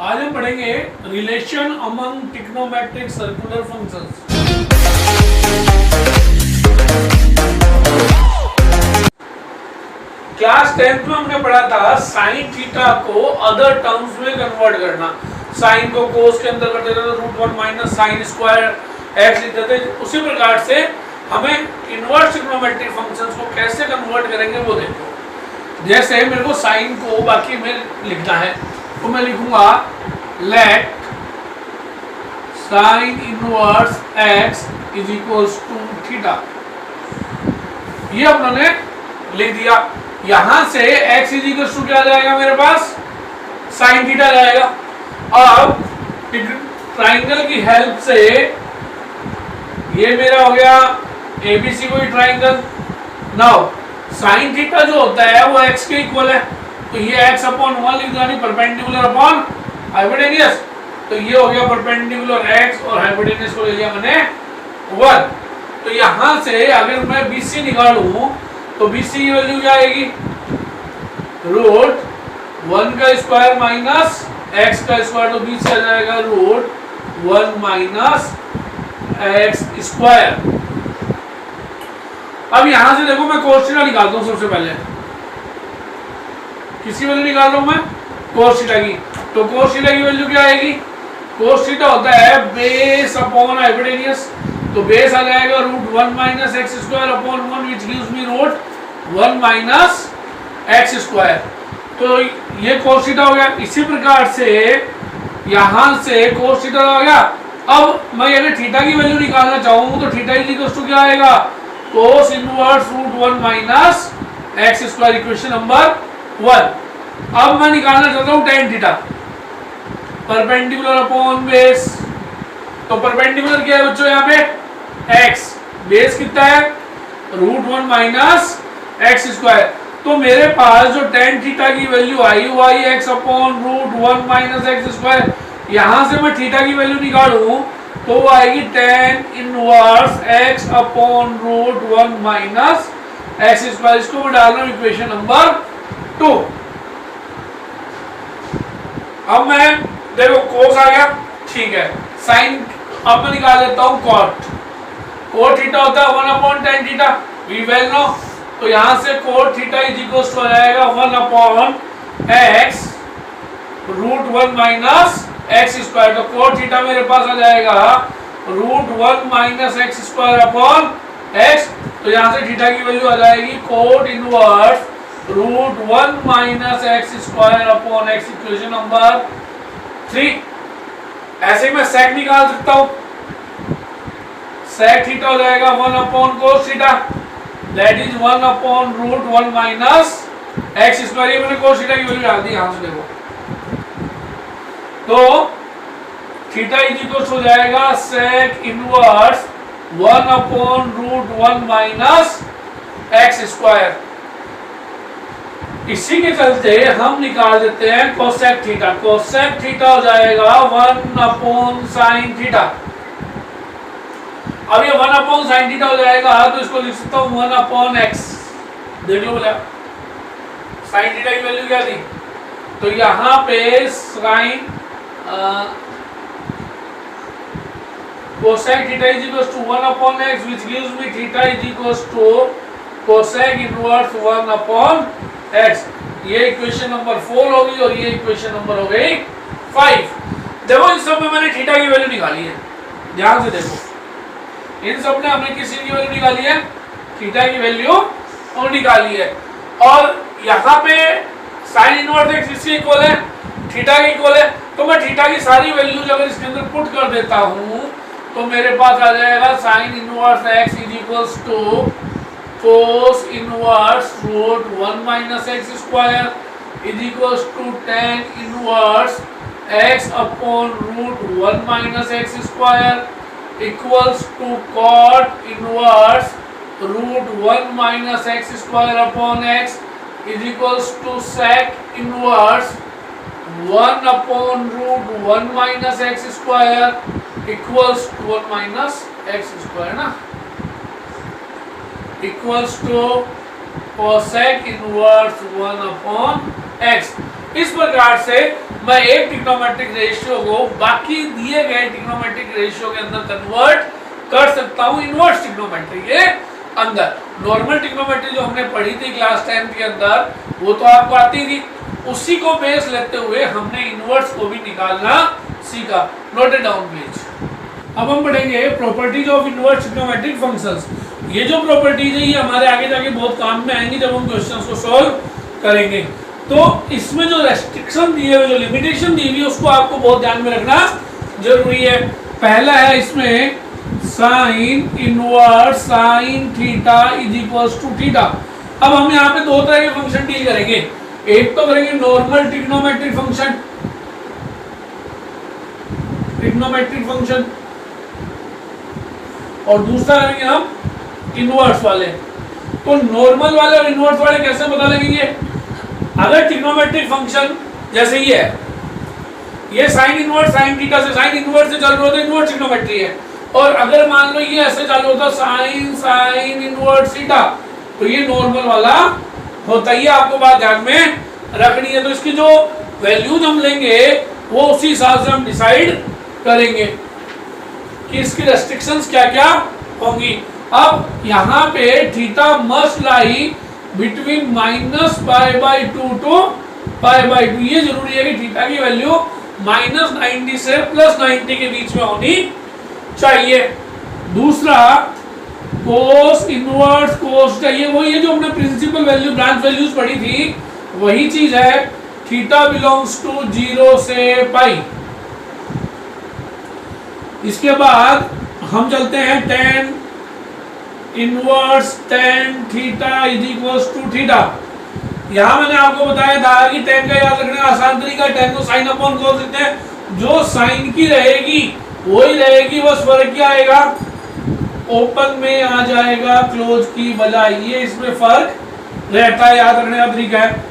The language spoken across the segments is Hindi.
आज हम पढ़ेंगे relation among trigonometric circular functions. Class 10th में हमने पढ़ा था साइन थीटा को अदर टर्म्स में कन्वर्ट करना। साइन को कोस के अंदर कर देते थे, √1 माइनस साइन स्क्वायर एक्स लिखते थे। उसी प्रकार से हमें इनवर्स ट्रिग्नोमेट्रिक फंक्शंस को कैसे कन्वर्ट करेंगे वो देखो। जैसे मेरे को साइन को बाकी में लिखना है तो मैं लिखूंगा let sine inverse x is equals to theta. ये अपने लिख दिया। यहां से x इज इक्वल्स टू क्या आ जाएगा मेरे पास, साइन थीटा जाएगा। अब ट्राइंगल की हेल्प से ये मेरा हो गया एबीसी कोई ट्राइंगल। नाउ साइन थीटा जो होता है वो x के इक्वल है, तो ये x अपॉन 1 लिख दिया, परपेंडिकुलर अपॉन हाइपोटेन्यूस। तो ये हो गया परपेंडिकुलर x और हाइपोटेन्यूस को ले लिया मैंने 1। तो यहां से अगर मैं BC निकालूं तो BC की वैल्यू क्या आएगी, √1 का स्क्वायर माइनस x का स्क्वायर। तो बीच से आ जाएगा √1 माइनस x स्क्वायर। अब यहां से देखो मैं cos थीटा निकालता हूं। सबसे पहले किसी वैल्यू निकाल रहा हूं मैं, cos थीटा की। तो cos थीटा की वैल्यू क्या आएगी, cos थीटा होता है बेस अपॉन हाइपोटेन्यूस। तो बेस आ जाएगा √1 माइनस x स्क्वायर अपॉन 1 विच गिव्स मी √1 माइनस x स्क्वायर। तो ये cos थीटा हो गया। इसी प्रकार से यहां से cos थीटा हो गया। अब मैं अगर थीटा की वैल्यू निकालना चाहूं तो थीटा इज इक्वल टू क्या आएगा, cos inverse √1 minus x square, equation number 1। अब मैं निकालना चाहता हूं tan theta, perpendicular upon base. तो परपेंडिकुलर क्या है बच्चों, यहाँ पे x, बेस कितना है √1 माइनस x स्क्वायर। तो मेरे पास जो tan थीटा की वैल्यू आई वो आई x upon √1 minus x square. यहां से मैं थीटा की वैल्यू निकालूं तो वो आएगी tan inverse x upon √1 minus x square. इसको मैं डाल रहा हूं इक्वेशन नंबर 2। अब मैं देखो cos आ गया, ठीक है। साइन अब मैं निकाल लेता हूं cot थीटा होता है 1 upon tan theta, we well know. तो यहां से cot theta is equal to हो जाएगा 1 upon x √1 minus x square. तो cot थीटा मेरे पास आ जाएगा √1 minus x square upon x। तो यहां से थीटा की वैल्यू आ जाएगी cot inverse √1 minus x square upon x, equation number 3। ऐसे ही मैं sec निकाल सकता हूं। sec थीटा हो जाएगा 1 upon cos theta, that is 1 upon √1 minus x square. ये मैंने cos थीटा की वैल्यू डाल दी। यहां से देखो तो थीटा इज इक्वल हो जाएगा sec inverse 1 upon √1 minus x square. इसी के चलते हम निकाल देते हैं cosec थीटा। cosec थीटा हो जाएगा 1 अपॉन sin थीटा। अब ये 1 अपॉन sin थीटा हो जाएगा तो इसको लिख सकता हूं 1 अपॉन x। देख लो बोला sin थीटा की वैल्यू क्या थी, तो यहां पे sin cosec theta is equal to 1 upon x which gives me theta is equal to cosec inverse 1 upon x। ये इक्वेशन नंबर 4 होगी और ये इक्वेशन नंबर हो गई 5। देखो इन सब में मैंने थीटा की वैल्यू निकाली है। ध्यान से देखो, इन सब में हमने किसी की वैल्यू निकाली है, थीटा की वैल्यू और निकाली है। और यहाँ पे साइन इनवर्स x इसके इक्वल है, थीटा के इक्वल है। तो मैं थीटा की सारी वैल्यूज अगर इसके अंदर पुट कर देता हूँ तो मेरे पास आ जाएगा sine inverse x is equals to cos inverse √1 minus x square is equals to tan inverse x upon √1 minus x square equals to cot inverse √1 minus x square upon x is equals to sec inverse 1 upon √1 minus x square equals to 1 minus x square ना, equals to cosec inverse 1 upon x। इस प्रकार से मैं एक ट्रिग्नोमेट्रिक रेशियो को बाकी दिए गए ट्रिग्नोमेट्रिक रेशियो के अंदर कन्वर्ट कर सकता हूं इनवर्स ट्रिग्नोमेट्री के अंदर। नॉर्मल ट्रिग्नोमेट्री जो हमने पढ़ी थी क्लास 10 के अंदर वो तो आपको आती थी, उसी को बेस लेते हुए हमने इनवर्स को भी निकालना सीखा। Note it down please. अब हम पढ़ेंगे properties of inverse trigonometric functions. ये जो प्रॉपर्टीज है ये हमारे आगे जाके बहुत काम में आएंगी जब हम क्वेश्चंस को सॉल्व करेंगे। तो इसमें जो रेस्ट्रिक्शन दिए हुए, जो लिमिटेशन दी हुई, उसको आपको बहुत ध्यान में रखना जरूरी है। पहला है इसमें sine inverse sine theta is equals to theta. अब हम यहाँ पे दो तरह के फंक्शन डील करेंगे। एक तो करेंगे नॉर्मल ट्रिग्नोमेट्रिक फंक्शन, और दूसरा करेंगे हम इनवर्स वाले। तो नॉर्मल वाले और इनवर्स वाले कैसे पता लगेंगे? अगर ट्रिग्नोमेट्रिक फंक्शन जैसे ये है, ये साइन इनवर्स साइन थीटा से साइन इनवर्स से चालू होता है, इनवर्स ट्रिग्नोमेट्री है। और अगर मान लो ये ऐसे चालू होता साइन साइन इनवर्स थीटा, तो ये नॉर्मल वाला होता है। ये आपको बात ध्यान में रखनी है। तो इसकी जो वैल्यूज हम लेंगे वो उसी हिसाब से हम डिसाइड करेंगे कि इसकी रेस्ट्रिक्शंस क्या क्या होंगी। अब यहाँ पे theta must lie between -π/2 to π/2। ये जरूरी है कि थीटा की वैल्यू -90 से +90 के बीच में होनी चाहिए। दूसरा कोस इनवर्स कोस चाहिए, वो ये जो हमने प्रिंसिपल वैल्यू ब्रांच वैल्यूज पढ़ी थी वही चीज है। थीटा बिलोंग्स टू 0 से पाई। इसके बाद हम चलते हैं tan inverse tan theta is equals to theta. यहां मैंने आपको बताया था कि tan का याद रखने का आसान तरीका tan को sin अपॉन cos लिखते हैं। जो साइन की रहेगी वही रहेगी, बस फर्क क्या आएगा, ओपन में आ जाएगा क्लोज की बजाय। ये इसमें फर्क रहता है, याद रखने का तरीका है।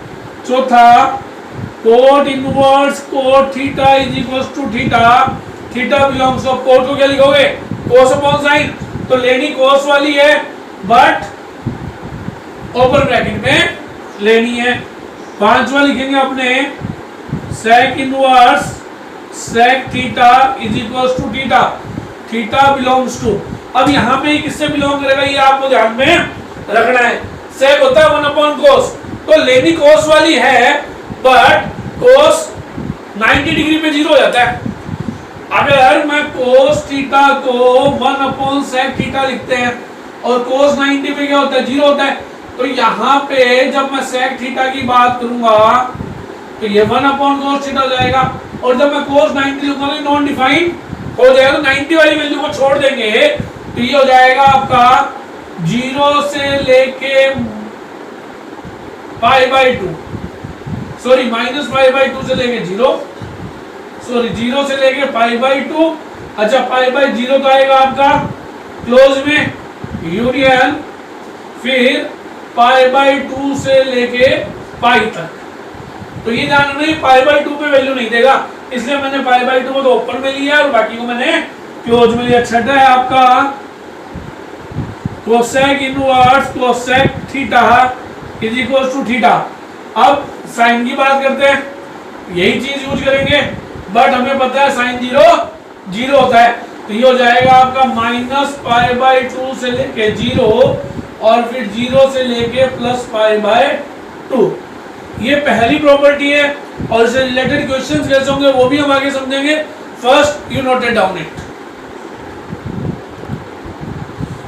चौथा cot inverse cot theta is equals to theta. Theta belongs to cot को क्या लिखोगे, कोस अपॉन साइन। तो लेनी कोस वाली है बट ओपन ब्रैकेट में लेनी है। पांचवा लिखेंगे अपने sec inverse sec theta is equals to theta. Theta belongs to, अब यहाँ पे किससे बिलोंग करेगा ये आपको ध्यान में रखना है। सेक होता है 1 अपॉन कोस, तो लेनी कोस वाली है बट कोस 90 डिग्री पे 0 हो जाता है। अगर मैं कोस थीटा को 1 अपॉन सेक थीटा लिखते हैं और कोस 90 पे क्या होता है, 0 होता है। तो यहाँ पे जब मैं सेक थीटा की बात करूंगा तो ये 1 अपॉन कोस थीटा हो जाएगा, और जब मैं कोस 90 लिखूंगा तो नॉन डिफाइंड हो जाएगा। तो 90 वाली वैल्यू को छोड़ देंगे तो ये हो जाएगा आपका 0 से लेके π/2, सॉरी -π/2 से लेके 0, सॉरी 0 से लेके π/2। अच्छा π/0 तो आएगा आपका क्लोज में यूनियन, फिर π/2 से लेके पाई तक। तो ये ध्यान रखना π/2 पे वैल्यू नहीं देगा, इसलिए मैंने π/2 को तो ओपन में लिया और बाकी को मैंने क्लोज में लिया। छठा है आपका cosec inverse cosec theta is equal to theta. अब साइन की बात करते हैं, यही चीज यूज करेंगे बट हमें पता है साइन 0 होता है। तो ये हो जाएगा आपका -π/2 से लेके 0 और फिर 0 से लेके +π/2। ये पहली प्रॉपर्टी है और इससे रिलेटेड क्वेश्चंस कैसे होंगे वो भी हम आगे समझेंगे। First you note it down it.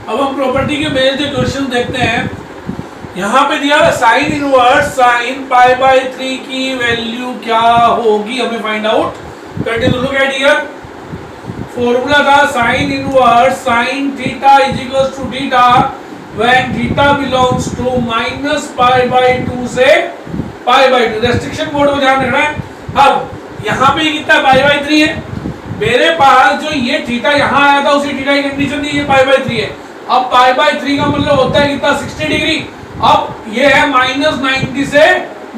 अब हम प्रॉपर्टी के बेस्ड क्वेश्चन देखते हैं। यहाँ पे दिया साइन इनवर्स साइन π/3 की वैल्यू क्या होगी, हमें फाइंड आउट करके। तो लुक एट हियर, फॉर्मूला था sine inverse sine theta is equal to theta when theta belongs to -π/2 से π/2। रेस्ट्रिक्शन मोड को ध्यान रखना है। अब यहाँ पे कितना π/3 है, मेरे पास जो ये थीटा यहाँ आया था उसी थीटा की कंडीशन थी, ये π/3 है। अब π/3 का मतलब होता है कितना, 60 डिग्री। अब ये है -90 से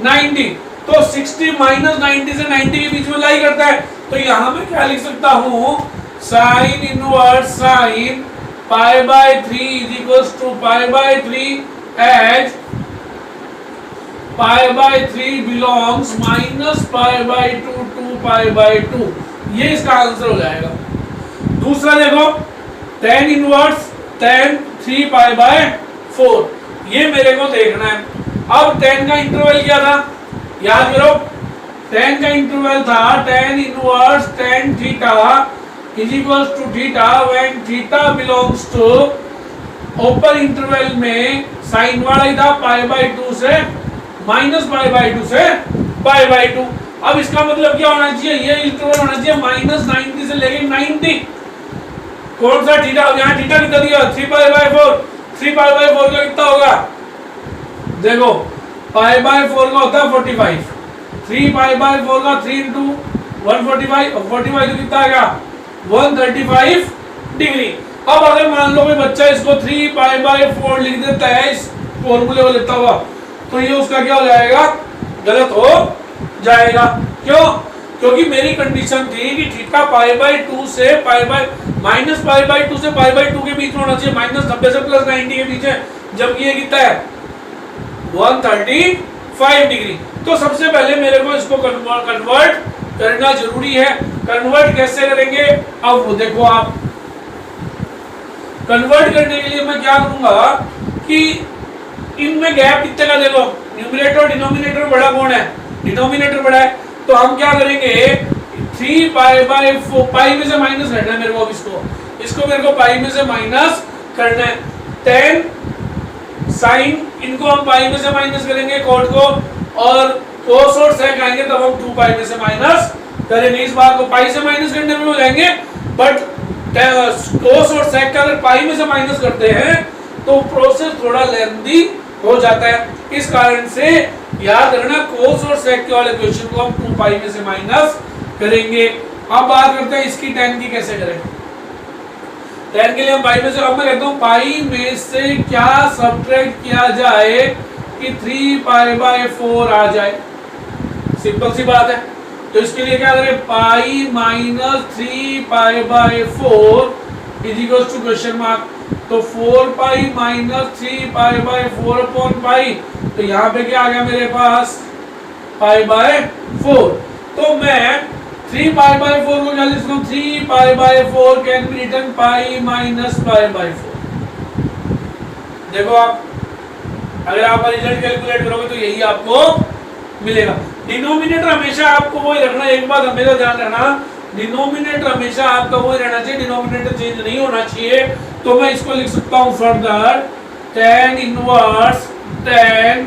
90, तो 60 -90 से 90 के बीच में लाई करता है। तो यहाँ मैं क्या लिख सकता हूँ, sine inverse sine π/3 is equals to π/3 as pi by 3 belongs minus pi by 2 to pi by 2, ये इसका आंसर हो जाएगा। दूसरा देखो tan inverse tan 3 pi by 4, ये मेरे को देखना है। अब tan का इंटरवल क्या था, याद करो, tan का इंटरवल था tan inverse tan theta is equals to theta when theta belongs to open interval में साइन वाला ही था पाई बाय 2 से माइनस पाई बाय 2 से पाई बाय 2। अब इसका मतलब क्या होना चाहिए, ये इंटरवल होना चाहिए माइनस 90 से लेके 90। कौन सा थीटा, यहाँ थीटा कितना दिया 3 पाई बाय 4, 3 पाई बाय 4 का कितना होगा, देखो पाई बाय 4 का होता है 45, 3 पाई बाय 4 का 3 इंटू 145 और 45 तो कितना आएगा 135 डिग्री। अब अगर मान लो भाई बच्चा इसको 3 पाई बाय 4 लिख देता है इस फॉर्मूले को लेता हुआ, तो ये उसका क्या हो जाएगा, गलत हो जाएगा। क्यों, क्योंकि मेरी कंडीशन थी कि थीटा पाई बाय 2 से pi by minus pi by 2 से पाई बाय 2 के बीच में होना चाहिए, माइनस 90 से प्लस 90 के बीच है, जब ये कितना है 135 डिग्री। तो सबसे पहले मेरे को इसको कन्वर्ट करना जरूरी है। कन्वर्ट कैसे करेंगे, अब वो देखो आप, कन्वर्ट करने के लिए मैं क्या करूंगा कि इनमें गैप कितने का, देखो न्यूमरेटर डिनोमिनेटर बड़ा कौन है, डिनोमिनेटर बड़ा है, तो हम क्या करेंगे 3 पाई बाय 4, पाई में से माइनस करना है मेरे को, अब इसको मेरे को पाई में से माइनस करना है। 10 साइन इनको हम पाई में से माइनस करेंगे कोड को, और कोस और सेक आएंगे तब हम 2 पाई में से माइनस करेंगे। इस बात को पाई से माइनस करने में हो जाएंगे, बट कोस और सेक का अगर पाई में से माइनस करते हैं तो प्रोसेस थोड़ा लेंथी हो जाता है। इस कारण से याद रखना कोस और सेक के वाले क्वेश्चन को हम 2 पाई में से माइनस करेंगे। अब बात करते हैं इसकी tan की कैसे करें। tan के लिए हम पाई में से, अब मैं कहता हूं पाई में से क्या सब्ट्रैक्ट किया जाए कि 3 पाई बाय 4 आ जाए, सिंपल सी बात है। तो इसके लिए क्या करें, pi minus 3 pi by 4 is equal to question mark, तो 4 pi minus 3 pi by 4 upon pi, तो यहाँ पे क्या आ गया मेरे पास पाई बाय 4। तो मैं 3 पाई बाय 4 को क्या लिख सकता हूँ, 3 pi by 4 can be written pi minus pi by 4। देखो आप, अगर आप रिजल्ट कैलकुलेट करोगे तो यही आपको मिलेगा। डिनोमिनेटर हमेशा आपको वही रखना, एक बात हमेशा ध्यान रखना, डिनोमिनेटर हमेशा आपका वही रहना चाहिए, डिनोमिनेटर चेंज नहीं होना चाहिए। तो मैं इसको लिख सकता हूं further tan inverse tan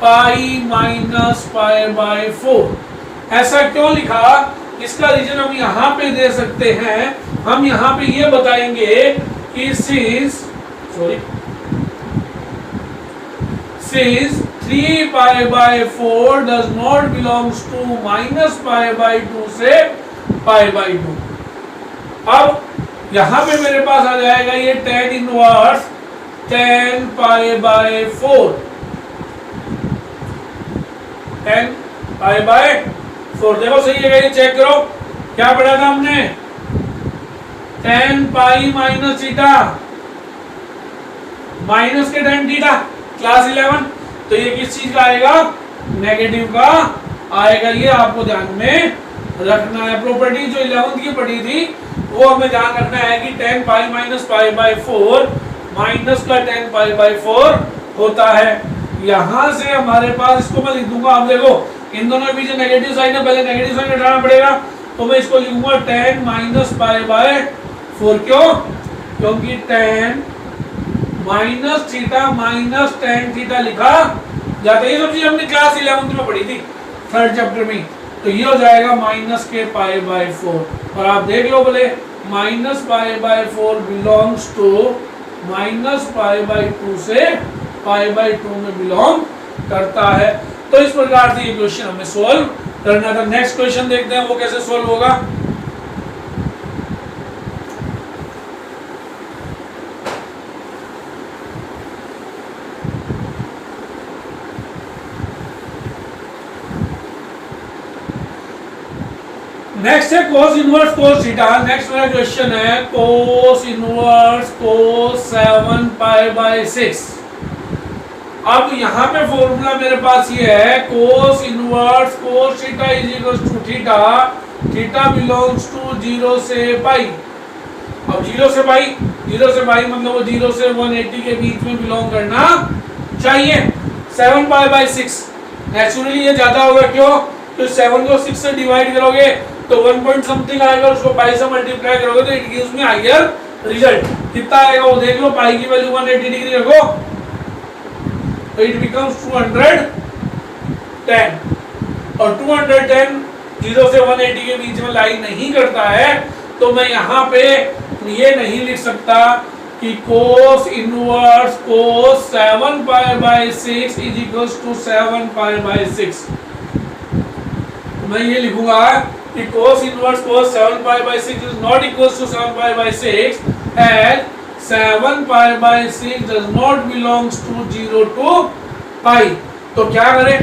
pi minus pi by 4। ऐसा क्यों लिखा, इसका रीजन हम यहाँ पे दे सकते हैं। हम यहाँ पे ये बताएंगे कि since 3 pi by 4 does not belongs to minus pi by 2 से पाई बाय 2। अब यहां पे मेरे पास आ जाएगा ये tan inverse tan pi by 4, tan pi by 4। देखो सही है, ये चेक करो क्या पढ़ा था हमने, tan पाई माइनस थीटा माइनस के tan थीटा क्लास 11। तो ये किस चीज का आएगा, नेगेटिव का आएगा, ये आपको ध्यान में रखना है। प्रॉपर्टी जो 11th की पढ़ी थी वो हमें ध्यान रखना है कि tan pi minus pi by 4 minus का tan पाई बाय 4 होता है। यहां से हमारे पास, इसको मैं लिख दूंगा, आप देखो इन दोनों के पीछे नेगेटिव साइन है, पहले नेगेटिव साइन हटाना पड़ेगा, तो मैं इसको लिखूंगा tan माइनस पाई बाय 4। क्यों, क्योंकि tan minus theta minus tan theta लिखा जाता है। ये सब चीज हमने क्लास 11th में पढ़ी थी, 3rd चैप्टर में। तो ये हो जाएगा माइनस के पाई बाय 4, और आप देख लो बोले minus pi by 4 belongs to minus pi by 2 से पाई बाय 2 में बिलोंग करता है। तो इस प्रकार से ये क्वेश्चन हमें सोल्व करना था। नेक्स्ट क्वेश्चन देखते हैं वो कैसे सोल्व होगा। नेक्स्ट है cos inverse cos theta. Next मेरा क्वेश्चन है cos inverse cos 7 pi by 6 अब यहाँ पे फॉर्मूला मेरे पास ये है cos inverse cos theta is equal to theta, theta belongs to 0 से पाई। अब 0 से पाई मतलब वो 0 से 180 के बीच में बिलोंग करना चाहिए। 7 पाई बाई 6 नेचुरली ये ज्यादा होगा, क्यों? तो 7 को 6 से डिवाइड करोगे तो 1 पॉइंट समथिंग आएगा, उसको पाई से मल्टीप्लाई करोगे तो it gives me higher result. कितना आएगा वो देख लो, पाई की वैल्यू 180 डिग्री रखो तो इट बिकम्स 210, और 210 0 से 180 के बीच में लाई नहीं करता है, तो मैं यहाँ पे ये नहीं लिख सकता कि cos inverse cos 7 pi by 6 is equals to 7 pi by 6। मैं ये लिखूंगा कि cos inverse cos 7 pi by 6 is not equals to 7 pi by 6 as 7 pi by 6 does not belongs to 0 to pi। तो क्या करें?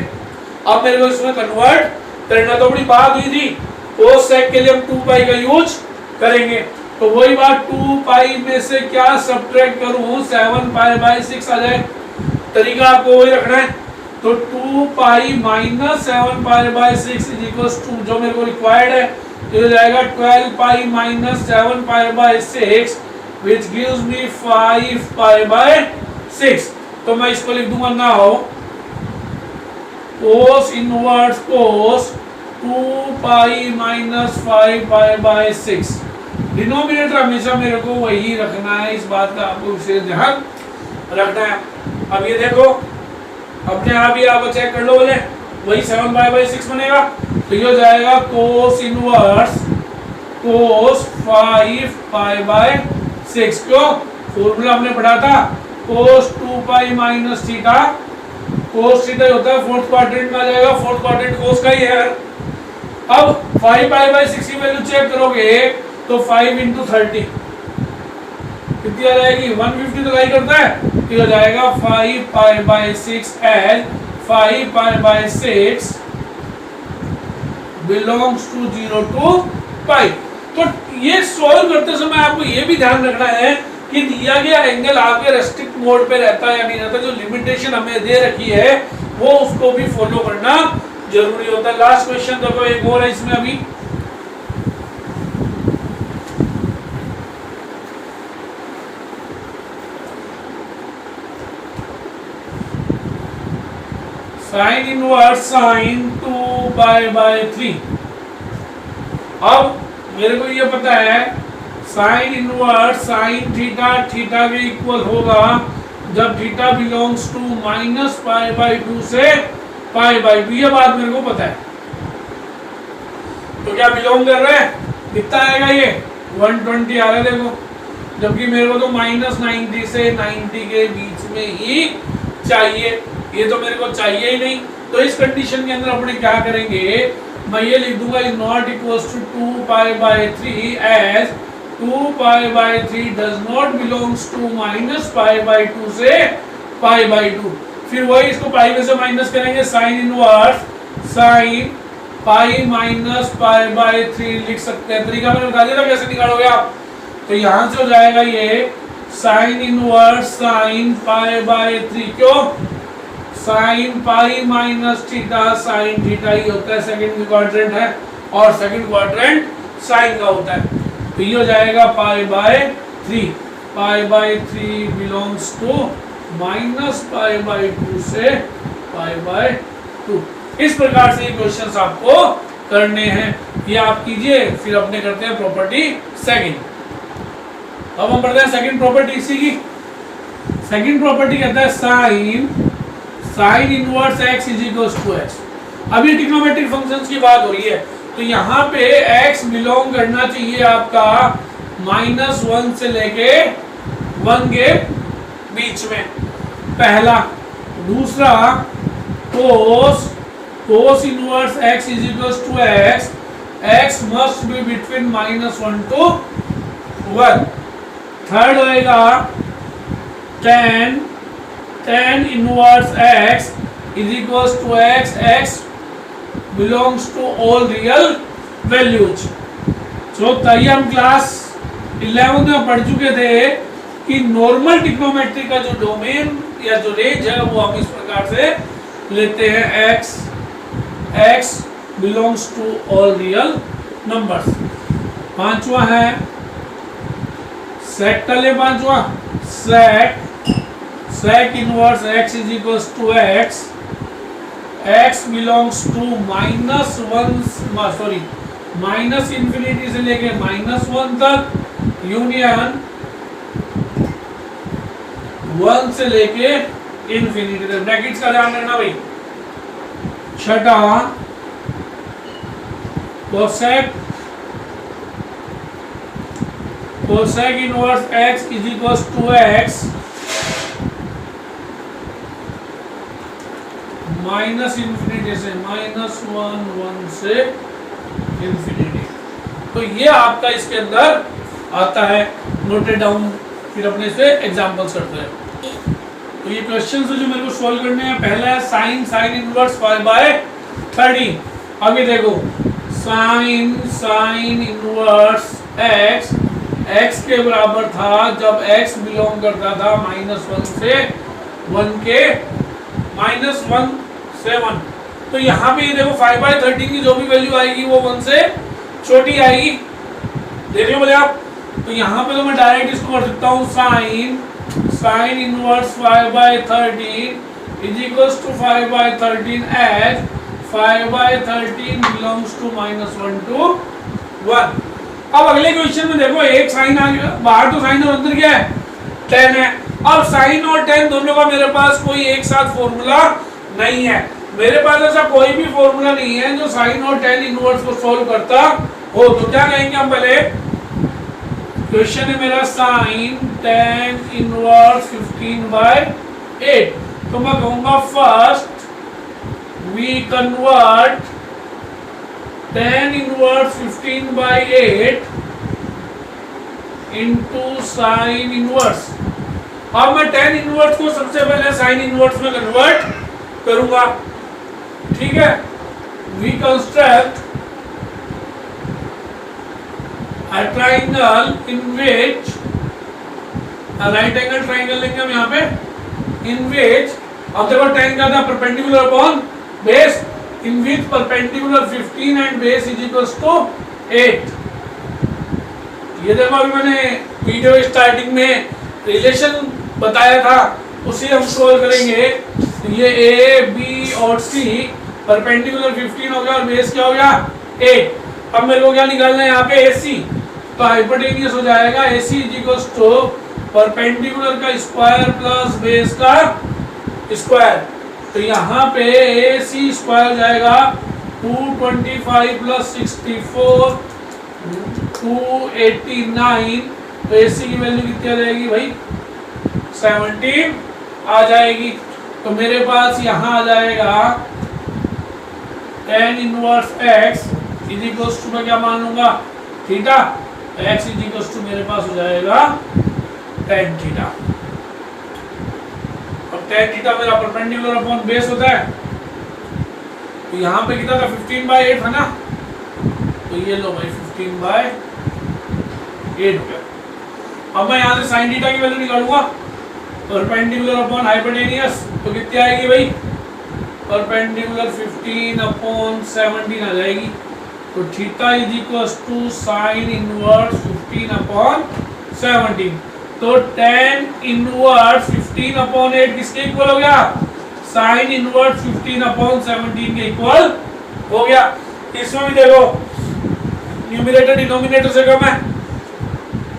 अब मेरे को इसमें कन्वर्ट करना, तो बड़ी बात हुई थी cos sec के लिए हम 2 pi का यूज करेंगे, तो वही बात 2 pi में से क्या सब्ट्रैक्ट करूं 7 pi by 6 आ जाए, तरीका आपको वही रखना है। तो 2 pi minus 7 pi by 6 is equals to जो मेरे को रिक्वायर्ड है तो हो जाएगा 12 pi minus 7 pi by 6 which gives me 5 pi by 6। तो मैं इसको लिख दूंगा ना हो cos inverse cos 2 pi minus 5 pi by 6। Denominator हमेशा मेरे को वही रखना है, इस बात का आपको विशेष ध्यान रखना है। अब ये देखो अपने आप ही आप चेक कर लो, बोले वही 7 पाई बाई 6 बनेगा, तो ये हो जाएगा cos inverse cos 5 pi by 6। क्यों? फॉर्मूला हमने पढ़ा था कोस 2 pi minus theta, cos theta होता है फोर्थ क्वाड्रेंट में आ जाएगा, फोर्थ क्वाड्रेंट कोस का ही है। अब 5 पाई बाई 6 की वैल्यू चेक करोगे तो 5 इंटू 30 कितनी आ जाएगी 150, तो क्या करता है ये हो जाएगा 5 pi by 6 as 5 pi by 6 belongs to 0 to pi. तो ये सॉल्व करते समय आपको ये भी ध्यान रखना है कि दिया गया एंगल आपके रेस्ट्रिक्ट मोड पे रहता है या नहीं रहता, जो लिमिटेशन हमें दे रखी है वो उसको भी फॉलो करना जरूरी होता है। लास्ट क्वेश्चन देखो एक और है इसमें अभी, sine inverse sine 2 pi by 3। अब मेरे को ये पता है sine inverse sine theta theta के इक्वल होगा जब theta belongs to minus pi by 2 से पाई बाई 2, ये बात मेरे को पता है। तो क्या बिलोंग कर रहे हैं, कितना आएगा ये 120 आ रहा है देखो, जबकि मेरे को तो माइनस 90 से 90 के बीच में ही चाहिए, ये तो मेरे को चाहिए ही नहीं। तो इस कंडीशन के अंदर अपने क्या करेंगे, मैं ये लिख दूंगा is not equals to 2 pi by 3 as 2 pi by 3 does not belongs to minus pi by 2 से पाई बाई 2। फिर वही इसको पाई में से माइनस करेंगे, sign inverse sine pi minus pi by 3 लिख सकते हैं। तरीका मैंने बता दिया था कैसे निकालोगे आप, तो यहां से हो जाएगा ये sine inverse sine pi by 3। क्यों? Sine pi minus theta sine theta ही होता है, सेकंड क्वाड्रेंट है और सेकंड क्वाड्रेंट साइन का होता है। तो ये हो जाएगा pi by 3, pi by 3 belongs to minus pi by 2 से पाई बाय 2। इस प्रकार से ये क्वेश्चंस आपको करने हैं, ये आप कीजिए। फिर अपने करते हैं प्रॉपर्टी सेकंड। अब हम पढ़ते हैं सेकंड प्रॉपर्टी इसी की। सेकंड प्रॉपर्टी कहता है sine inverse x is equal to x। अभी ट्रिग्नोमेट्रिक फंक्शंस की बात हो रही है, तो यहाँ पे x बिलोंग करना चाहिए आपका -1 से लेके 1 के बीच में, पहला। दूसरा cos inverse x is equal to x must be between -1 to 1। Third होएगा tan inverse x is equals to x belongs to all real values। तो तभी हम क्लास 11 में पढ़ चुके थे कि नॉर्मल ट्रिग्नोमेट्री का जो डोमेन या जो रेंज है वो हम इस प्रकार से लेते हैं, x belongs to all real numbers. पांचवा है सेक का ले, पांचवा sec inverse x is equal to x belongs to minus infinity से लेके -1 तक, यूनियन 1 से लेके इंफिनिटी तक। ब्रैकेट्स का ध्यान रखना भाई। छठा cosec inverse x is equal to x minus infinity से -1 से इंफिनिटी। तो ये आपका इसके अंदर आता है, नोटेड डाउन, फिर अपने इस पे एग्जांपल्स करते हैं। तो ये क्वेश्चन जो मेरे को सॉल्व करने हैं, पहला है साइन इनवर्स 5/30। अभी देखो साइन इनवर्स x के बराबर था जब x बिलोंग करता था -1 से 1 के -1 से 1। तो यहाँ पे ये देखो 5/13 की जो भी वैल्यू आएगी वो 1 से छोटी आएगी, देख रहे हो बोले आप। तो यहाँ पे तो मैं डायरेक्ट इसको कर सकता हूँ sine inverse 5/13 is equals to 5/13 as 5/13 belongs to -1 to 1। अब अगले क्वेश्चन में देखो एक साइन आ गया बाहर, तो साइन और अंदर क्या है 10 है। अब साइन और 10 दोनों का मेरे पास कोई एक साथ फॉर्मूला नहीं है, मेरे पास ऐसा कोई भी फॉर्मूला नहीं है जो साइन और 10 इनवर्स को सॉल्व करता हो। तो क्या कहेंगे हम, पहले क्वेश्चन है मेरा साइन 10 इनवर्स 15/8। तो मैं कहूंगा first we convert 10 inverse 15/8 into sine inverse. अब मैं 10 इनवर्स को सबसे पहले साइन इनवर्स में कन्वर्ट करूंगा, ठीक है। We construct a triangle in which right angle triangle लेंगे हम यहाँ पे, in which अब देखो 10 क्या था perpendicular upon base, in which perpendicular 15 and base is equals to 8। ये देखो अभी मैंने वीडियो स्टार्टिंग में रिलेशन बताया था, उसे हम सोल्व करेंगे। ये a b और c परपेंडिकुलर 15 हो गया और बेस क्या हो गया 8। अब मेरे को क्या निकालना है यहाँ पे AC, तो हाइपोटेन्यूस हो जाएगा AC is equals to perpendicular का स्क्वायर प्लस बेस का स्क्वायर। तो यहाँ पे AC स्क्वायर जाएगा 225 प्लस 64 289। तो AC की वैल्यू कितनी आ जाएगी भाई 17 आ जाएगी। तो मेरे पास यहाँ आ जाएगा tan inverse x is equals to मैं क्या मान लूंगा theta, x is equals to मेरे पास हो जाएगा tan थीटा। अब tan थीटा मेरा परपेंडिकुलर अपॉन बेस होता है, तो यहाँ पे कितना था 15/8 है ना, तो ये लो भाई 15/8 हो गया। अब मैं यहाँ से sin थीटा की वैल्यू निकालूंगा परपेंडिकुलर अपॉन हाइपोटेन्यूस, तो कितनी आएगी भाई परपेंडिकुलर 15/17 आ जाएगी। तो theta is equals to sine inverse 15/17। तो tan इनवर्स 15/8 किसके इक्वल हो गया साइन इनवर्स 15/17 के इक्वल हो गया। इसमें भी देखो न्यूमरेटर डिनोमिनेटर से कम है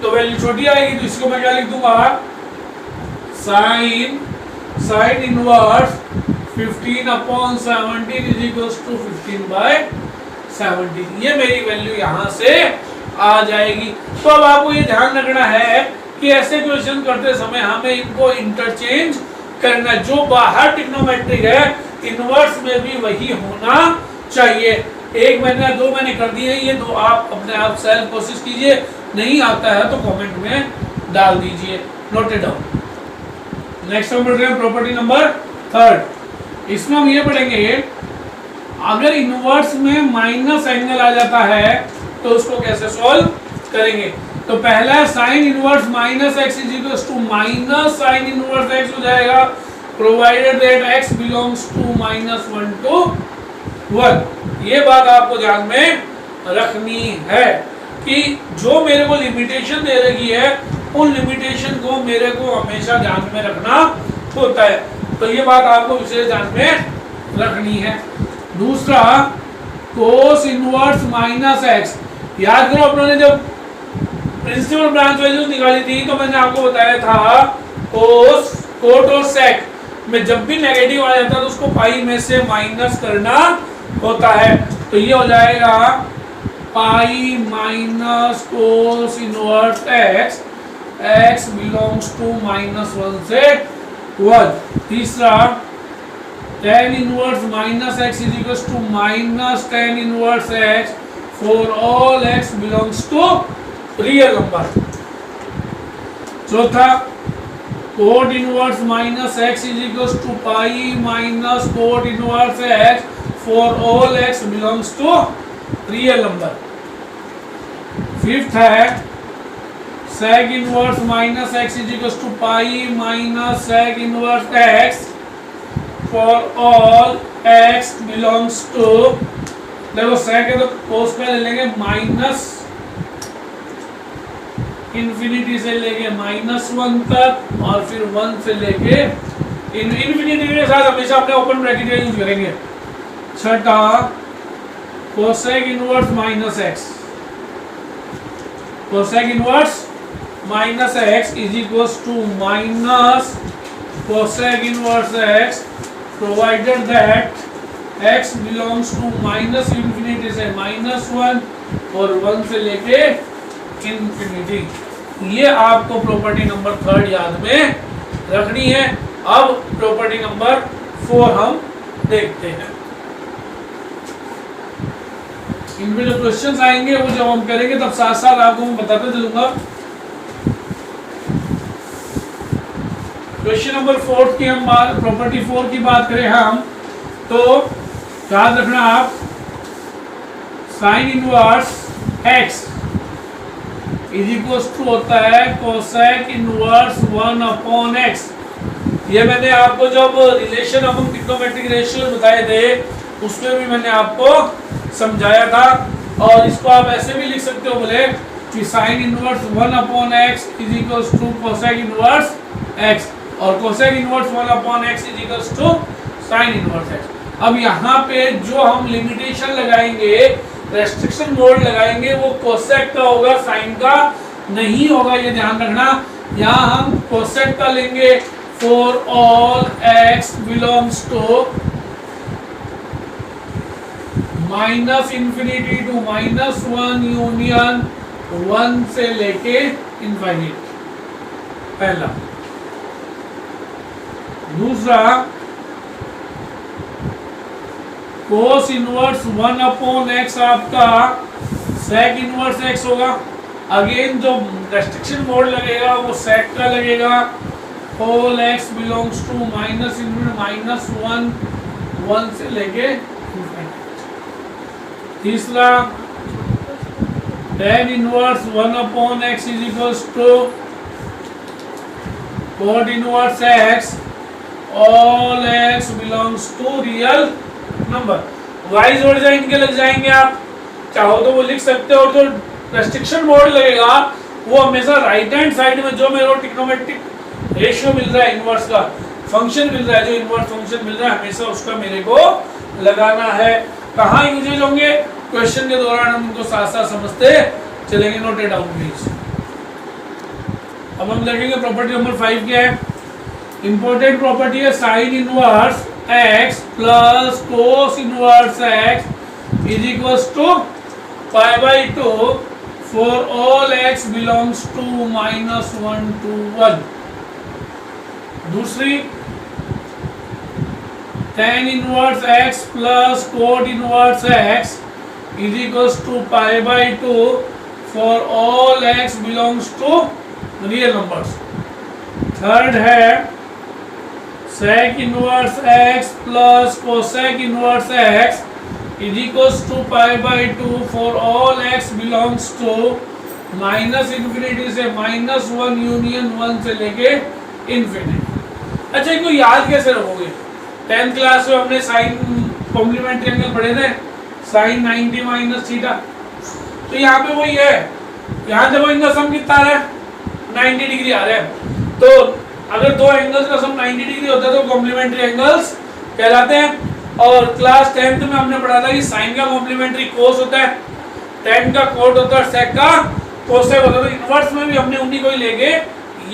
तो वैल्यू छोटी आएगी, तो इसको मैं क्या लिख दूंगा sine inverse 15/17 is equals to 15/17। ये मेरी वैल्यू यहाँ से आ जाएगी। तो अब आपको ये ध्यान रखना है कि ऐसे क्वेश्चन करते समय हमें इनको इंटरचेंज करना, जो बाहर ट्रिग्नोमेट्रिक है इनवर्स में भी वही होना चाहिए। एक मैंने दो मैंने कर दिए, ये दो आप अपने आप सेल्फ कोशिश कीजिए, नहीं आता है तो कमेंट में डाल दीजिए, नोटेड डाउन। नेक्स्ट हम पढ़ रहे हैं प्रॉपर्टी नंबर 3। इसमें हम ये पढ़ेंगे अगर इनवर्स में माइनस एंगल आ जाता है तो उसको कैसे सॉल्व करेंगे। तो पहला है sine inverse minus x is equal to minus sine inverse x हो जाएगा provided that x belongs to -1 to 1। ये बात आपको ध्यान में रखनी है कि जो मेरे को लिमिटेशन दे रही है उन लिमिटेशन को मेरे को हमेशा ध्यान में रखना होता है। तो ये बात आपको विशेष ध्यान में रखनी है। दूसरा, कोस इनवर्स -x। याद करो अपनों ने जब प्रिंसिपल ब्रांच वैल्यूज निकाली थी तो मैंने आपको बताया था कोस, कोट और सेक में जब भी नेगेटिव आ जाता है तो उसको पाई में से माइनस करना होता है। तो ये हो जाएगा pi minus cos inverse x, x belongs to -1 से 1। तीसरा, tan inverse -x is equals to -tan inverse x for all x belongs to real number. चौथा, cot inverse -x is equals to pi minus cot inverse x for all x belongs to real number. Fifth है sec inverse -x is equals to pi minus sec inverse x for all x belongs to, देखो sec है तो cos का ले लेंगे माइनस इंफिनिटी से लेके -1 तक और फिर 1 से लेके इंफिनिटी के साथ हमेशा अपने ओपन ब्रैकेट यूज करेंगे। छठा, cosec inverse -x, cosec inverse -x is equals to minus cosec inverse x provided that x belongs to minus infinity से -1 और 1 से लेके इंफिनिटी। ये आपको प्रॉपर्टी नंबर 3 याद में रखनी है। अब प्रॉपर्टी नंबर 4 हम देखते हैं। इनमें जो क्वेश्चंस आएंगे वो जब हम करेंगे तब साथ साथ आपको मैं बताते चलूंगा। क्वेश्चन नंबर 4 की हम प्रॉपर्टी 4 की बात करें हम तो याद रखना आप, sine inverse x is equals to होता है कोसेक इनवर्स 1/x। ये मैंने आपको जब रिलेशन अमंग ट्रिग्नोमेट्रिक रेशियो बताए थे उसमें भी मैंने आपको समझाया था। और इसको आप ऐसे भी लिख सकते हो बोले कि sine inverse 1/x is equals to cosec inverse x और cosec inverse 1/x is equals to sine inverse x। अब यहाँ पे जो हम लिमिटेशन लगाएंगे, रेस्ट्रिक्शन मोड लगाएंगे, वो कोसेक का होगा, साइन का नहीं होगा, ये ध्यान रखना। यहाँ हम कोसेक का लेंगे for all x belongs to -infinity to -1 union 1 से लेके इनफाइनिट, पहला। दूसरा, कोस इनवर्स 1/x आपका सेक इनवर्स x होगा। अगेन जो रेस्ट्रिक्शन मोड लगेगा वो सेक का लगेगा, होल x बिलोंग्स टू -1 से लेके इनफिनिटी। तीसरा, tan inverse 1/x is equals to cot inverse x all x belongs to real number. y जोड़ जाए इनके लग जाएंगे, आप चाहो तो वो लिख सकते हो। जो रेस्ट्रिक्शन मोड लगेगा वो हमेशा राइट हैंड साइड में जो मेरे को ट्रिग्नोमेट्रिक रेशियो मिल रहा है, इनवर्स का फंक्शन मिल रहा है, जो इनवर्स फंक्शन मिल रहा है हमेशा उसका मेरे को लगाना है। कहाँ यूजेज होंगे क्वेश्चन के दौरान हम उनको साथ साथ समझते चलेंगे। Note it down please. अब हम देखेंगे प्रॉपर्टी नंबर 5 क्या है। इंपॉर्टेंट प्रॉपर्टी है sine inverse x plus cos inverse x is equals to π/2 for all x belongs to -1 to 1। दूसरी, tan inverse x plus cot inverse x is equals to π/2 for all x belongs to real numbers. Third है sec inverse x plus cosec inverse x is equals to π/2 for all x belongs to -infinity से -1 यूनियन 1 से लेके इंफिनिटी। अच्छा इनको याद कैसे रखोगे? 10th क्लास में हमने साइन कॉम्प्लीमेंट्री एंगल पढ़े थे, साइन 90 माइनस थीटा। तो यहाँ पे वही है, यहाँ देखो इनका सम कितना आ रहा है, 90 डिग्री आ रहा है। तो अगर दो एंगल्स का सम 90 डिग्री होता है तो कॉम्प्लीमेंट्री एंगल्स कहलाते हैं। और क्लास 10th में हमने पढ़ा था कि साइन का कॉम्प्लीमेंट्री कोस होता है, tan का कोट होता है, सेक का कोसेक होता है। तो इनवर्स में भी हमने उन्हीं को ही लेके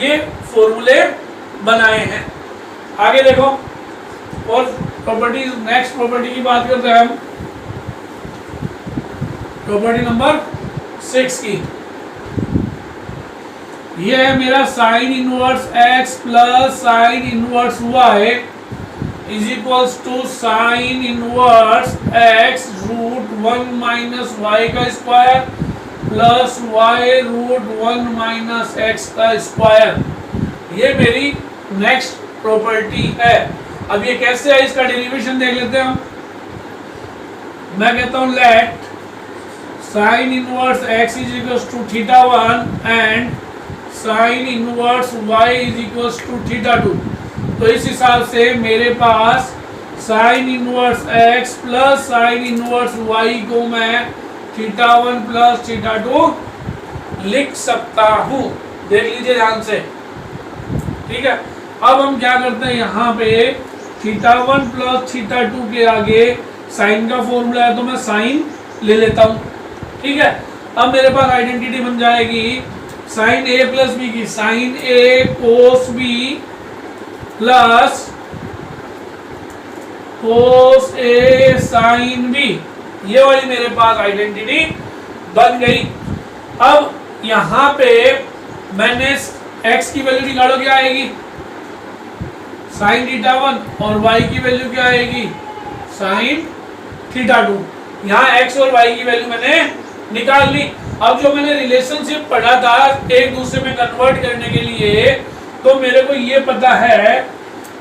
ये फॉर्मूले बनाए हैं। आगे देखो और प्रॉपर्टीज, नेक्स्ट प्रॉपर्टी की बात करते हैं हम, प्रॉपर्टी नंबर 6 की। ये है मेरा sine inverse x plus sine inverse y is equals to sine inverse x root 1 minus Y का square plus y root 1 minus x का स्क्वायर। ये मेरी नेक्स्ट प्रॉपर्टी है। अब ये कैसे है, इसका डेरिवेशन देख लेते हैं हम। मैं कहता हूं let sine inverse x is equals to theta 1 and sine inverse y is equals to theta 2। तो इस हिसाब से मेरे पास sine inverse x plus sine inverse y को मैं थीटा 1 प्लस थीटा 2 लिख सकता हूं। देख लीजिए ध्यान से, ठीक है। अब हम क्या करते हैं, यहाँ पे थीटा 1 प्लस थीटा 2 के आगे साइन का फॉर्मूला है तो मैं साइन ले लेता हूँ, ठीक है। अब मेरे पास आइडेंटिटी बन जाएगी साइन ए प्लस बी की, साइन ए कोस बी प्लस कोस ए साइन बी। ये वाली मेरे पास आइडेंटिटी बन गई। अब यहाँ पे मैंने x की वैल्यू निकालो, क्या आएगी साइन थीटा 1 और y की वैल्यू क्या आएगी साइन थीटा 2। यहाँ x और y की वैल्यू मैंने निकाल ली। अब जो मैंने रिलेशनशिप पढ़ा था एक दूसरे में कन्वर्ट करने के लिए, तो मेरे को ये पता है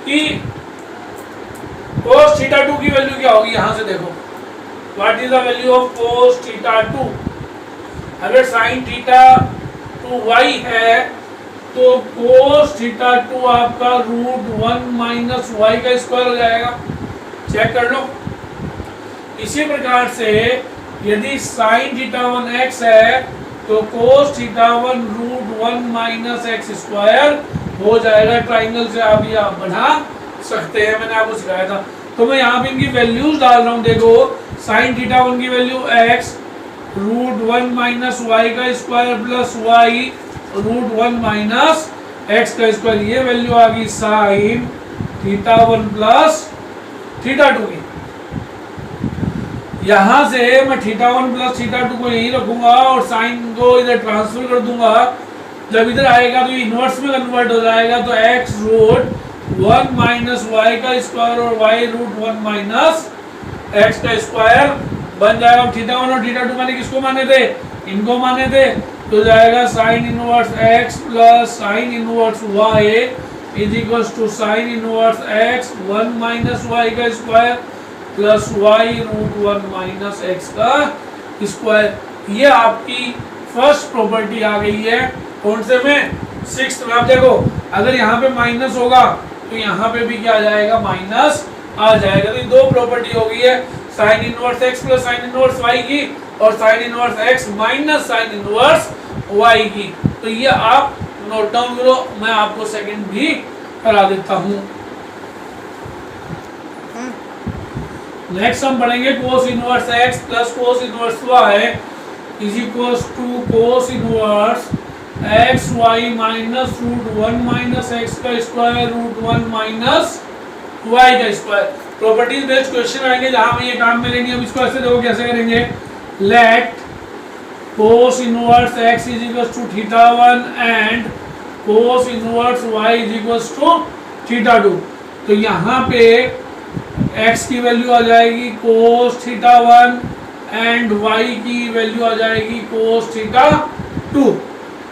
कि cos थीटा 2 की वैल्यू क्या होगी। यहाँ से देखो what is the value of cos theta 2। अगर साइन थीटा 2y है तो cos थीटा 2 आपका रूट 1 माइनस वाई का स्क्वायर हो जाएगा। चेक कर लो। इसी प्रकार से यदि साइन थीटा 1 x है तो cos theta 1 root 1 minus x square हो जाएगा। ट्राइंगल से आप ये बढ़ा सकते हैं, मैंने आपको सिखाया था। तो मैं यहाँ पे इनकी वैल्यूज डाल रहा हूँ। देखो साइन थीटा 1 की value x root 1 minus Y का square plus y root 1 minus x का स्क्वायर। ये वैल्यू आ गई साइन थीटा 1 प्लस थीटा 2 की। यहां से मैं थीटा 1 प्लस थीटा 2 को यही रखूंगा और साइन को इधर ट्रांसफर कर दूंगा। जब इधर आएगा तो इनवर्स में कन्वर्ट हो जाएगा। तो x रूट 1 माइनस वाई का स्क्वायर और y रूट 1 माइनस एक्स का स्क्वायर बन जाएगा। थीटा 1 और थीटा 2 मैंने किसको माने थे, इनको माने थे। तो जाएगा sine inverse x plus sine inverse y is equals to sine inverse x 1 minus Y का square plus y root 1 minus x का स्क्वायर। ये आपकी फर्स्ट प्रॉपर्टी आ गई है। कौन से में, 6th में। आप देखो अगर यहाँ पे माइनस होगा तो यहाँ पे भी क्या आ जाएगा, माइनस आ जाएगा। तो ये दो प्रॉपर्टी हो गई है, sine inverse x plus sine inverse y की और sign inverse x minus sine inverse y की। तो ये आप नोट डाउन करो, मैं आपको सेकंड भी करा देता हूँ। नेक्स्ट हम पढ़ेंगे cos inverse x plus cos inverse y is equals to cos inverse x y minus root 1 minus x का स्क्वायर रूट 1 माइनस वाई का स्क्वायर। प्रॉपर्टीज बेस्ड क्वेश्चन आएंगे जहां में ये काम मिलेंगे। अब इसको ऐसे देखो कैसे करेंगे, let cos inverse x is equals to theta 1 and cos inverse y is equals to theta 2। तो यहाँ पे x की वैल्यू आ जाएगी कोस थीटा 1 एंड y की वैल्यू आ जाएगी कोस थीटा 2।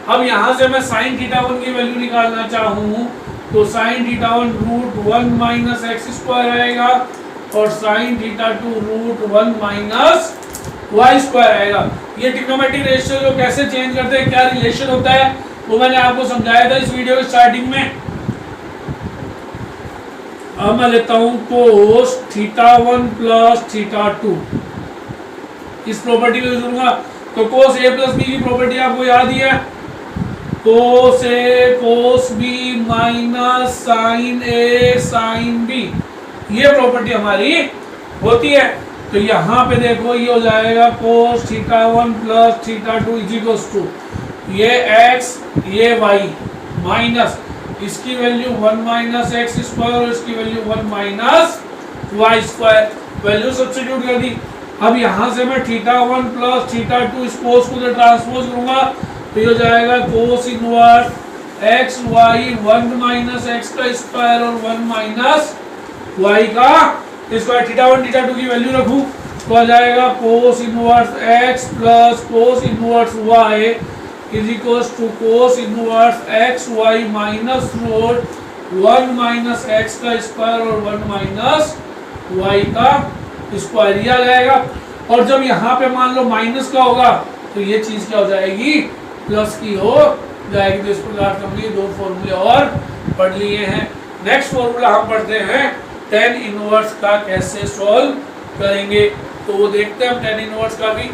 अब यहाँ से मैं साइन थीटा 1 की वैल्यू निकालना चाहूँ तो sine theta 1 root 1 minus x square आएगा और sine theta 2 root 1 minus y square आएगा। ये ट्रिग्नोमेट्रिक रेशियो जो कैसे चेंज करते हैं, क्या रिलेशन होता है, वो मैंने आपको समझाया था इस वीडियो की स्टार्टिंग में। अब मैं लेता हूं कोस थीटा 1 प्लस थीटा 2, इस प्रॉपर्टी को यूज करूंगा। तो कोस ए प्लस बी की प्रॉपर्टी आपको याद ही है, कोस ए कोस बी माइनस साइन ए साइन बी, ये प्रॉपर्टी हमारी होती है। तो यहाँ पे देखो ये हो जाएगा cos theta 1 plus theta 2 is equals to ये x ये y माइनस इसकी वैल्यू 1 माइनस एक्स स्क्वायर और इसकी value 1 minus y square, value substitute कर दी। अब यहाँ से मैं थीटा 1 प्लस थीटा 2 इस कोस को ट्रांसपोज करूंगा तो ये हो जाएगा cos inverse x y 1 minus x का स्क्वायर और 1 माइनस वाई का स्क्वायर। थीटा 1 थीटा 2 की वैल्यू रखूं तो आ जाएगा cos inverse x plus cos inverse y is equals to cos inverse x y minus root 1 minus x का स्क्वायर और 1 माइनस वाई का स्क्वायर, ये आ जाएगा। और जब यहाँ पे मान लो माइनस का होगा तो ये चीज क्या हो जाएगी, प्लस की हो जाएगी। तो इस प्रकार से हमने दो फॉर्मूले और पढ़ लिए हैं। नेक्स्ट फॉर्मूला हम पढ़ते हैं टेन इनवर्स का कैसे सॉल्व करेंगे, तो वो देखते हैं हम टेन इनवर्स का भी।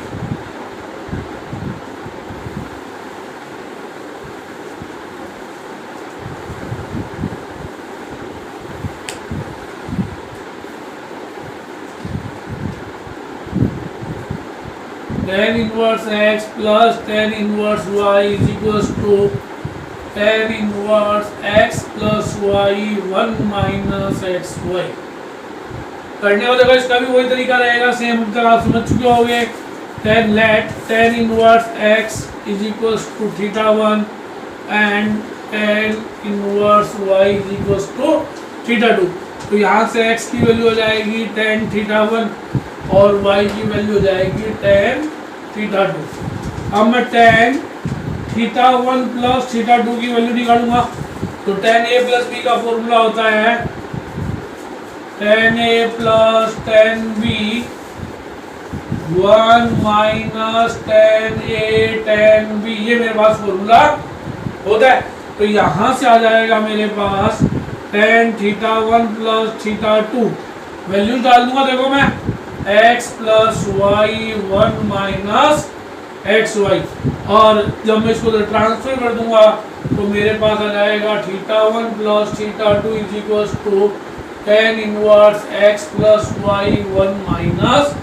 tan inverse x plus tan inverse y is equals to tan inverse x plus y 1 minus x y। करने वाले का इसका भी वही तरीका रहेगा, सेम अब तक आप समझ चुके होंगे। tan inverse x is equals to theta 1 and tan inverse y is equals to theta 2। तो यहाँ से x की वैल्यू हो जाएगी tan theta 1 और y की वैल्यू हो जाएगी tan थीटा 2। अब मैं tan थीटा 1 प्लस थीटा 2 की वैल्यू निकालूंगा तो tan a प्लस b का फॉर्मूला होता है tan a plus tan b 1 minus tan a tan b, ये मेरे पास फॉर्मूला होता है। तो यहाँ से आ जाएगा मेरे पास tan theta 1 plus theta 2, value डाल दूंगा देखो मैं x plus y 1 minus x y, और जब मैं इसको ट्रांसफर कर दूंगा तो मेरे पास आ जाएगा theta 1 plus theta 2 is equals to tan inverse x plus y 1 minus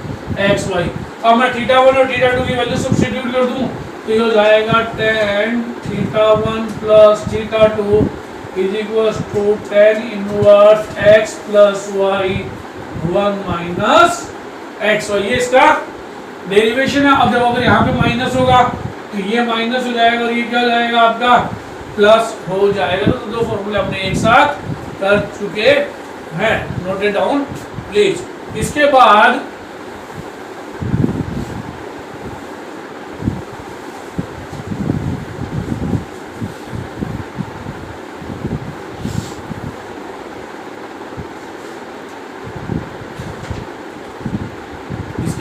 x y. अब मैं थीटा 1 और थीटा 2 की वैल्यू सब्स्टिट्यूट कर दूं तो ये हो जाएगा tan theta 1 plus theta 2 is equals to tan inverse x plus y 1 minus x y, ये इसका डेरिवेशन है। अब जब अगर यहाँ पे माइनस होगा तो ये माइनस हो जाएगा और ये क्या हो जाएगा आपका प्लस हो जाएगा। तो दो फॉर्मूले अपने एक साथ कर चुके हैं, नोट इट डाउन प्लीज। इसके बाद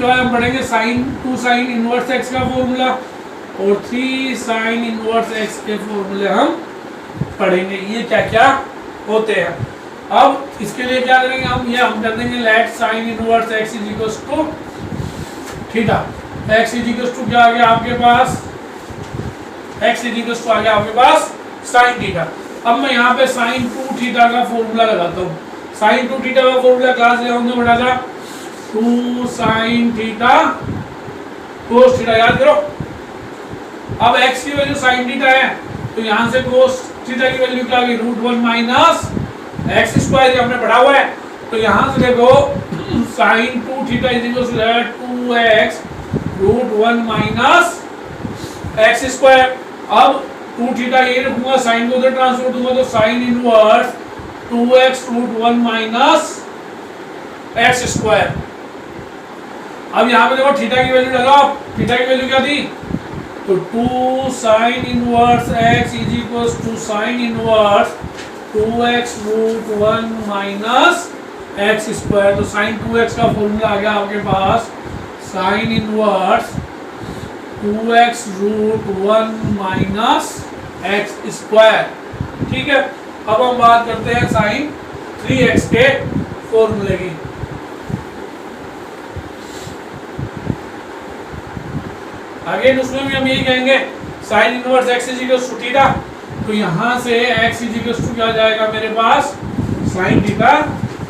हम पढ़ेंगे साइन 2 साइन इनवर्स एक्स का फॉर्मूला और 3 साइन इनवर्स एक्स के फॉर्मूले हम पढ़ेंगे, ये क्या क्या होते हैं। अब इसके लिए क्या करेंगे हम कर देंगे let sine inverse x is equals to theta, x is equals to क्या आ गया आपके पास, एक्स इज इक्वल्स टू आ गया आपके पास साइन थीटा। अब मैं यहाँ पे साइन 2 थीटा का फॉर्मूला लगाता हूँ। साइन 2 थीटा का फॉर्मूला क्लास ले होंगे बड़ा था 2 साइन थीटा कोस थीटा, याद करो। अब x की वैल्यू साइन थीटा है तो यहाँ से कोस थीटा की वैल्यू क्या आ गई √1 माइनस एक्स स्क्वायर, हमने पढ़ा हुआ है। तो यहाँ से देखो sine 2 theta is equal to 2x √1 minus x square. अब 2 थीटा ये रखूंगा, साइन को उधर ट्रांसफर दूंगा तो sign inverse 2x √1 minus x square. अब यहाँ पे देखो थीटा की वैल्यू लगाओ, थीटा की वैल्यू क्या थी तो 2 sine inverse x is equals to sine inverse 2x √1 minus x square. तो साइन 2x का फॉर्मूला आ गया आपके पास sine inverse 2x √1 minus x square, ठीक है। अब हम बात करते हैं साइन 3x के फॉर्मूले की। अगेन उसमें भी हम यही कहेंगे sine inverse x is equal to theta, तो यहां से x इज इक्वल टू क्या आ जाएगा मेरे पास साइन थीटा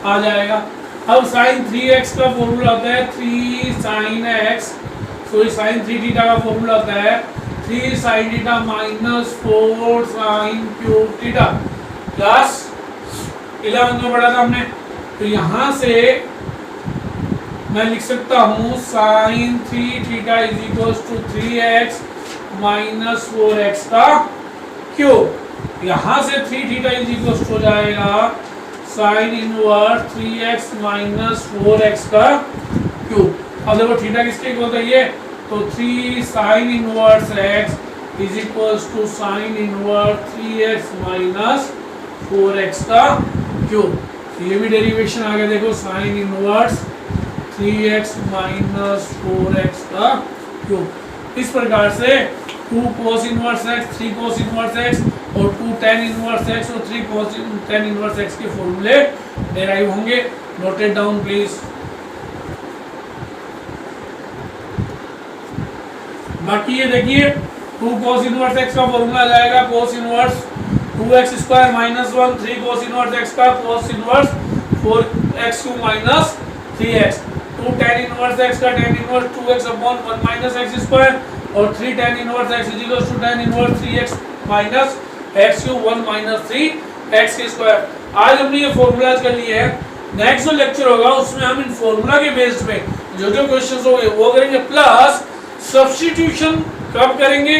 आ जाएगा। अब साइन 3x का फॉर्मूला होता है 3 sin x, तो ये साइन 3 थीटा का फॉर्मूला होता है 3 sin theta minus 4 sin cube theta plus 11 में पढ़ा था हमने, तो यहां से मैं लिख सकता हूँ sine 3 theta is equal to 3x minus 4x का क्यूब। यहाँ से 3 थीटा इज इक्वल हो जाएगा sine inverse 3x minus 4x का क्यूब। अब देखो थीटा किसके इक्वल होता है ये, तो 3 sine inverse x is equal to sine inverse 3x minus 4x का क्यूब। ये भी डेरिवेशन आ गया, देखो sign inverse 3x minus 4x का क्यूब। इस प्रकार से 2 cos inverse x, 3 cos inverse x और 2 tan इनवर्स x और 3 cos tan इनवर्स x के फॉर्मूले डेराइव होंगे। Noted down please. बाकी ये देखिए 2 cos इनवर्स x का फॉर्मूला आ जाएगा cos inverse 2x square minus 1, 3 cos inverse x का cos inverse 4x cube minus 3x, 2 tan inverse x का tan inverse 2x upon 1 minus x square और 3 tan inverse x is equal to tan inverse 3x minus x cube 1 minus 3x square. आज हमने ये फॉर्मूलाज कर लिए हैं। नेक्स्ट जो लेक्चर होगा उसमें हम इन फॉर्मूला के बेस पे जो जो क्वेश्चंस होंगे वो करेंगे, प्लस सब्स्टिट्यूशन कब करेंगे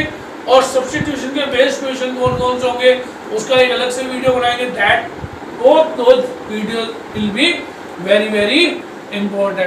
और सब्स्टिट्यूशन के बेस्ड क्वेश्चन कौन कौन से होंगे उसका एक अलग से वीडियो बनाएंगे। That both those video will be very very important।